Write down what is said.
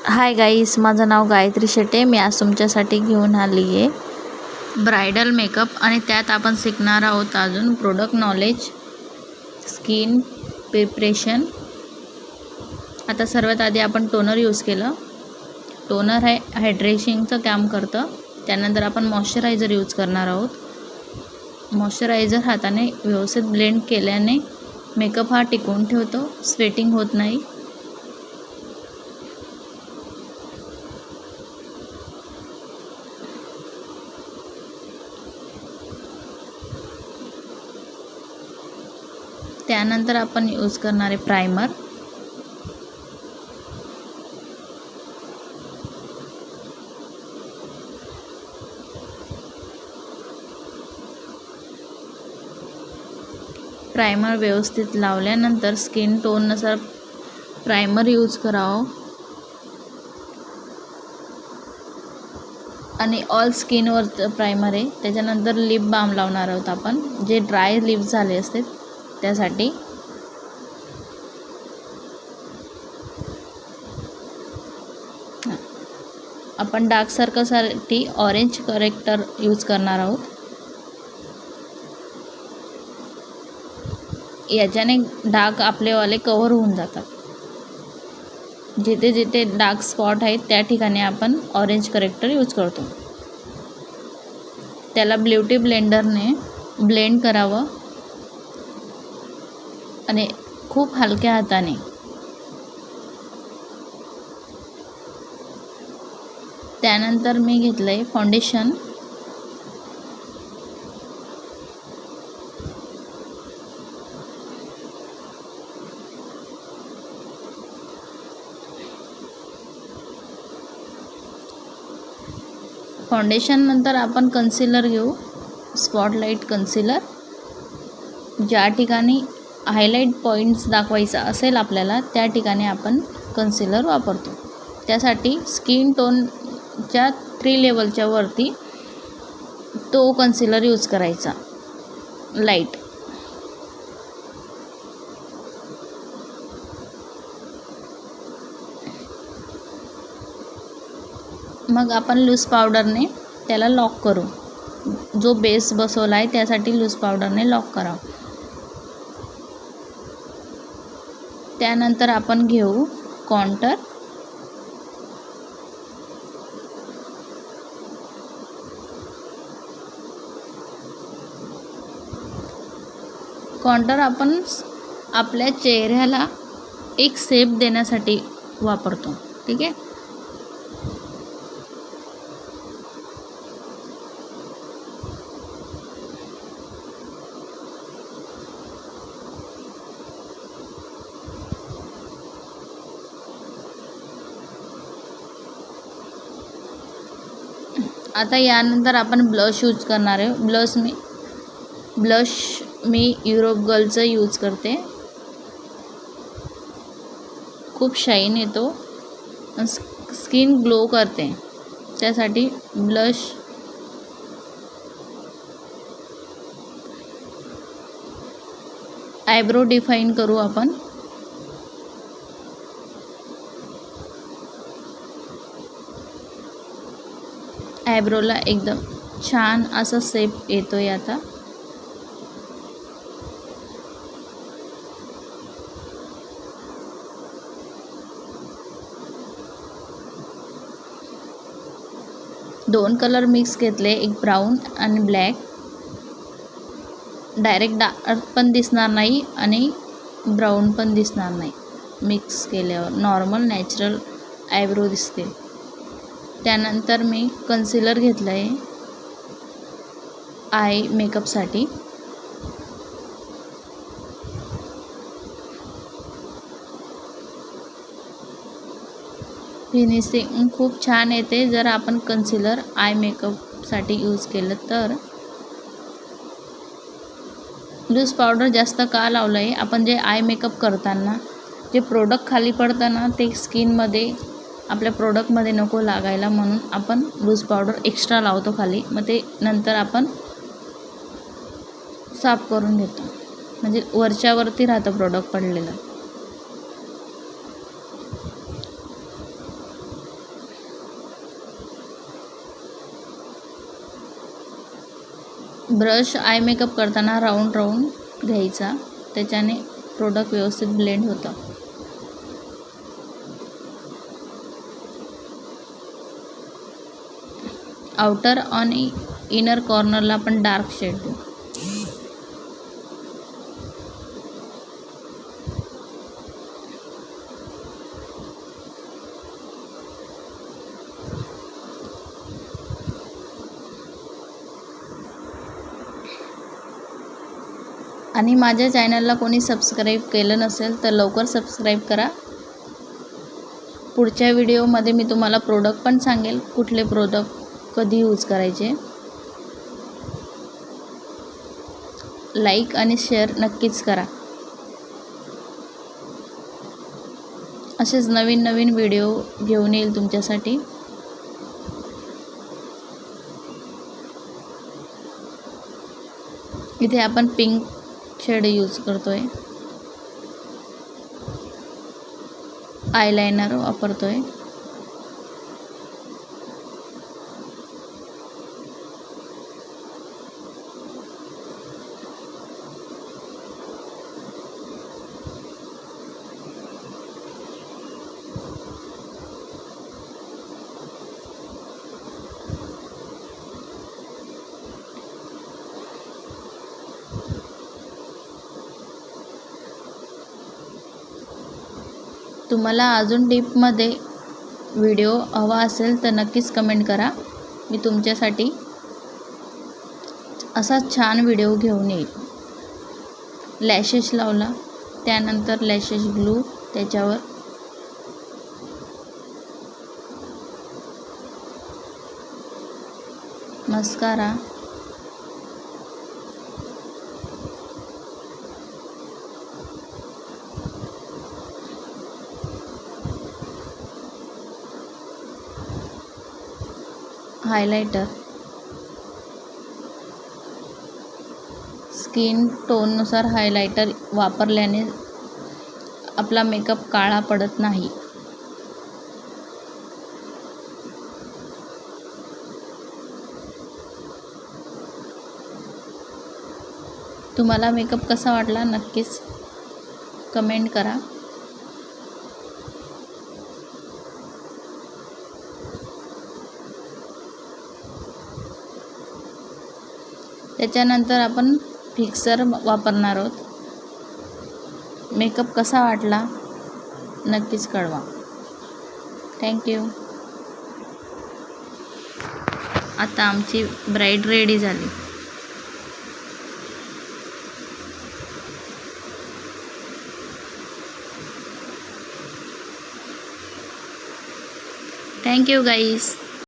Hi guys, माझं नाव गायत्री शेटे. मी आज तुमच्यासाठी घेऊन आली आहे ब्रायडल मेकअप आणि त्यात आपण शिकणार आहोत अजून प्रोडक्ट नॉलेज, स्किन प्रिपरेशन. आता सर्वात आधी आपण टोनर यूज केलं. टोनर हे हायड्रेशनचं काम करतं. त्यानंतर आपण मॉइश्चरायझर यूज करणार आहोत. मॉइश्चरायझर हाताने व्यवस्थित ब्लेंड केल्याने मेकअप हा टिकवून ठेवतो, स्वेटिंग होत नाही. त्यानंतर आपण यूज करणार आहे प्रायमर. प्रायमर व्यवस्थित लावल्यानंतर स्किन टोननुसार प्रायमर यूज करावं आणि ऑल स्किनवर प्रायमर आहे. त्याच्यानंतर लिप बाम लावणार आहोत आपण, जे ड्राय लिप्स झाले असते त्यासाठी. आपण डार्क सर्कलसाठी ऑरेंज करेक्टर यूज करणार आहोत. याच्याने डार्क आपलेवाले कव्हर होऊन जातात. जिथे जिथे डार्क स्पॉट आहेत त्या ठिकाणी आपण ऑरेंज करेक्टर यूज करतो. त्याला ब्युटी ब्लेंडरने ब्लेंड करावं आणि खूप हलक्या हाताने. त्यानंतर मी घेतलं आहे फाउंडेशन. फाउंडेशन नंतर आपण कन्सिलर घेऊ, स्पॉटलाईट कन्सिलर. ज्या ठिकाणी हायलाईट पॉईंट्स दाखवायचा असेल आपल्याला त्या ठिकाणी आपण कन्सिलर वापरतो. त्यासाठी स्किन टोनच्या 3 लेवलच्या वरती तो कन्सिलर यूज करायचा, लाईट. मग आपण लूज पावडरने त्याला लॉक करू. जो बेस बसवला आहे त्यासाठी लूज पावडरने लॉक करावं. त्यानंतर आपण घेऊ कॉन्टर. कॉन्टर आपण आपल्या चेहऱ्याला एक शेप देण्यासाठी वापरतो, ठीक आहे. आता यानंतर आपण ब्लश यूज करणार आहे. ब्लश मी युरोप गर्लचं यूज करते. खूप शाईन येतो, स्किन ग्लो करते. त्यासाठी ब्लश आयब्रो डिफाईन करू आपण. आयब्रोला एकदम छान असा शेप येतोय आता. दोन कलर मिक्स घेतले, एक ब्राऊन आणि ब्लॅक. डायरेक्ट डार्क पण दिसणार नाही आणि ब्राऊन पण दिसणार नाही. मिक्स केल्यावर नॉर्मल नॅचरल आयब्रो दिसते. त्यानंतर मी कन्सिलर घेतलं आहे आय मेकअपसाठी. फिनिशिंग खूप छान येते जर आपण कन्सिलर आय मेकअपसाठी यूज केलं तर. लूज पावडर जास्त का लावलं आहे, आपण जे आय मेकअप करताना जे प्रोडक्ट खाली पडतं ना ते स्किनमध्ये आपल्या प्रोडक्टमध्ये नको लागायला म्हणून आपण लूज पावडर एक्स्ट्रा लावतो खाली. मग ते नंतर आपण साफ करून घेतो, म्हणजे वरच्यावरती राहतं प्रोडक्ट पडलेलं. ब्रश आय मेकअप करताना राऊंड घ्यायचा, त्याच्याने प्रोडक्ट व्यवस्थित ब्लेंड होतं. आउटर आणि इनर कॉर्नरला पण डार्क शेड देऊ. आणि माझ्या चॅनलला कोणी सबस्क्राईब केलं नसेल तर लवकर सबस्क्राईब करा. पुढच्या व्हिडिओमध्ये मी तुम्हाला प्रोडक्ट पण सांगेल, कुठले प्रोडक्ट कधी यूज करायचे. लाईक आणि शेअर नक्कीच करा. असेच नवीन नवीन व्हिडिओ घेऊन येईल तुमच्यासाठी. इथे आपण पिंक शेड यूज करतोय, आयलाइनर वापरतोय. तुम्हाला अजून डीपमध्ये व्हिडिओ हवा असेल तर नक्कीच कमेंट करा. मी तुमच्यासाठी असा छान व्हिडिओ घेऊन येईल. लॅशेस लावला, त्यानंतर लॅशेस ग्लू, त्याच्यावर मस्कारा, हायलाइटर. स्किन टोननुसार हायलाइटर वापरल्याने आपला मेकअप काळा पडत नाही. तुम्हाला मेकअप कसा वाटला नक्कीच कमेंट करा. त्याच्यानंतर आपण फिक्सर वापरणार आहोत. मेकअप कसा वाटला नक्कीच कळवा. थँक्यू. आता आमची ब्राईड रेडी झाली. Thank you guys.